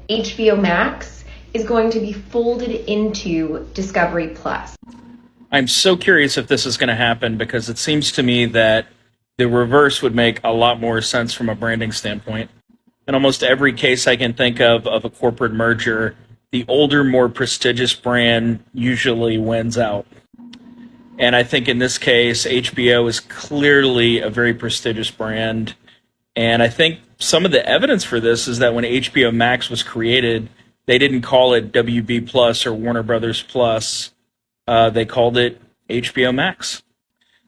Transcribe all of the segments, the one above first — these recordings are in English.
HBO Max is going to be folded into Discovery Plus. I'm so curious if this is going to happen because it seems to me that the reverse would make a lot more sense from a branding standpoint. In almost every case I can think of a corporate merger, the older, more prestigious brand usually wins out. And I think in this case, HBO is clearly a very prestigious brand. And I think some of the evidence for this is that when HBO Max was created, they didn't call it WB Plus or Warner Brothers Plus. They called it HBO Max.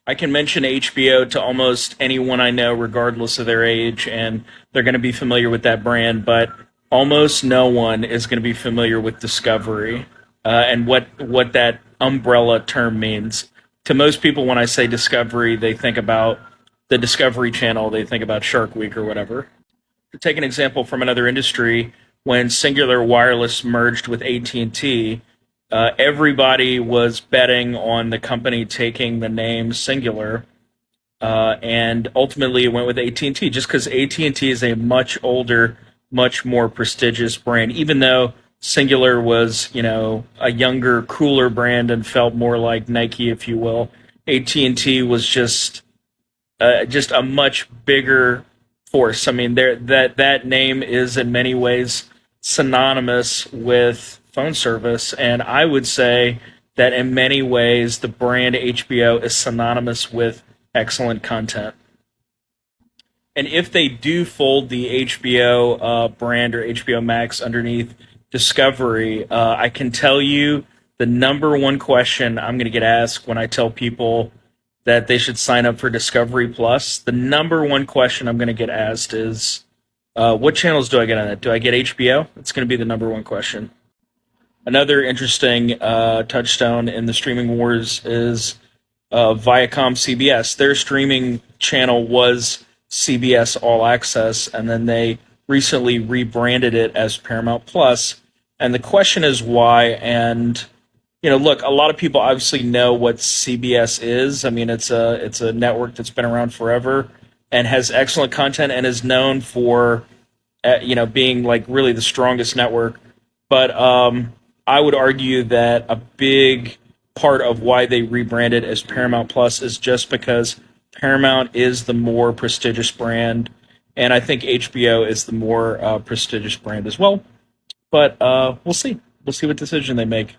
I can mention HBO to almost anyone I know, regardless of their age, and they're going to be familiar with that brand. But almost no one is going to be familiar with Discovery and what that umbrella term means. To most people, when I say Discovery, they think about the Discovery Channel. They think about Shark Week or whatever. To take an example from another industry, when Singular Wireless merged with AT&T, everybody was betting on the company taking the name Singular, and ultimately it went with AT&T just because AT&T is a much older, much more prestigious brand. Even though Singular was, a younger, cooler brand and felt more like Nike, if you will, AT&T was just a much bigger force. I mean, that name is in many ways synonymous with phone service, and I would say that in many ways the brand HBO is synonymous with excellent content. And if they do fold the HBO brand or HBO Max underneath Discovery, I can tell you the number one question I'm going to get asked when I tell people that they should sign up for Discovery Plus, the number one question I'm going to get asked is, what channels do I get on it? Do I get HBO? It's going to be the number one question. Another interesting touchstone in the streaming wars is Viacom CBS. Their streaming channel was CBS All Access, and then they recently rebranded it as Paramount Plus. And the question is why, and look, a lot of people obviously know what CBS is. I mean, it's a network that's been around forever and has excellent content and is known for, being like really the strongest network. But I would argue that a big part of why they rebranded as Paramount Plus is just because Paramount is the more prestigious brand, and I think HBO is the more prestigious brand as well. But we'll see. We'll see what decision they make.